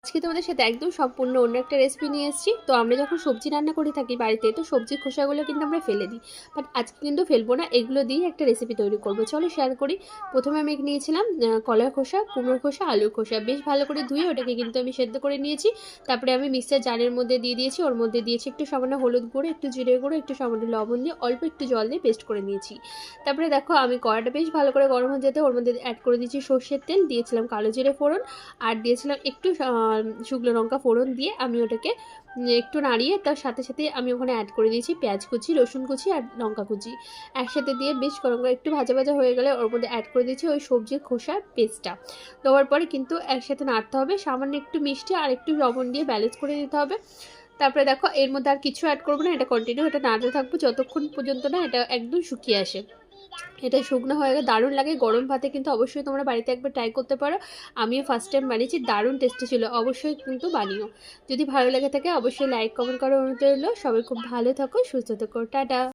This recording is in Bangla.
আজকে তোমাদের সাথে একদম সম্পূর্ণ অন্য একটা রেসিপি নিয়ে এসেছি। তো আমরা যখন সবজি রান্না করে থাকি বাড়িতে, তো সবজির খোসাগুলো কিন্তু আমরা ফেলে দিই, বাট আজকে কিন্তু ফেলবো না, এগুলো দিয়ে একটা রেসিপি তৈরি করব। চলো শেয়ার করি। প্রথমে আমি নিয়েছিলাম কলার খোসা, কুমড়োর খোসা, আলুর খোসা, বেশ ভালো করে ধুয়ে ওটাকে কিন্তু আমি সেদ্ধ করে নিয়েছি। তারপরে আমি মিক্সার জারের মধ্যে দিয়ে দিয়েছি, ওর মধ্যে দিয়েছি একটু সামান্য হলুদ গুঁড়ো, একটু জিরে গুঁড়ো, একটু সামান্য লবণ দিয়ে অল্প একটু জল দিয়ে পেস্ট করে নিয়েছি। তারপরে দেখো আমি কড়াটা বেশ ভালো করে গরম হয়ে যেতে ওর মধ্যে অ্যাড করে দিয়েছি সর্ষের তেল, দিয়েছিলাম কালো জিরে ফোড়ন, আর দিয়েছিলাম একটু শুকনো লঙ্কা ফোড়ন দিয়ে আমি ওটাকে একটু নাড়িয়ে তার সাথে সাথে আমি ওখানে অ্যাড করে দিয়েছি পেঁয়াজ কুচি, রসুন কুচি আর লঙ্কা কুচি একসাথে দিয়ে বেশ গরম করে একটু ভাজা ভাজা হয়ে গেলে ওর মধ্যে অ্যাড করে দিয়েছি ওই সবজির খোসার পেস্টটা। দেওয়ার পরে কিন্তু একসাথে নাড়তে হবে, সামান্য একটু মিষ্টি আর একটু লবণ দিয়ে ব্যালেন্স করে দিতে হবে। তারপরে দেখো এর মধ্যে আর কিছু অ্যাড করবো না, এটা কন্টিনিউ এটা নাড়তে থাকবো যতক্ষণ পর্যন্ত না এটা একদম শুকিয়ে আসে। এটা শুকনো হয়ে গেলে দারুণ লাগে গরম ভাতে, কিন্তু অবশ্যই তোমরা বাড়িতে একবার ট্রাই করতে পারো। আমিও ফার্স্ট টাইম বানিয়েছি, দারুণ টেস্টি ছিল, অবশ্যই কিন্তু বানিও। যদি ভালো লেগে থাকে অবশ্যই লাইক কমেন্ট করার অনুরোধ রইল। সবাই খুব ভালো থাকো, সুস্থ থাকো, টাটা।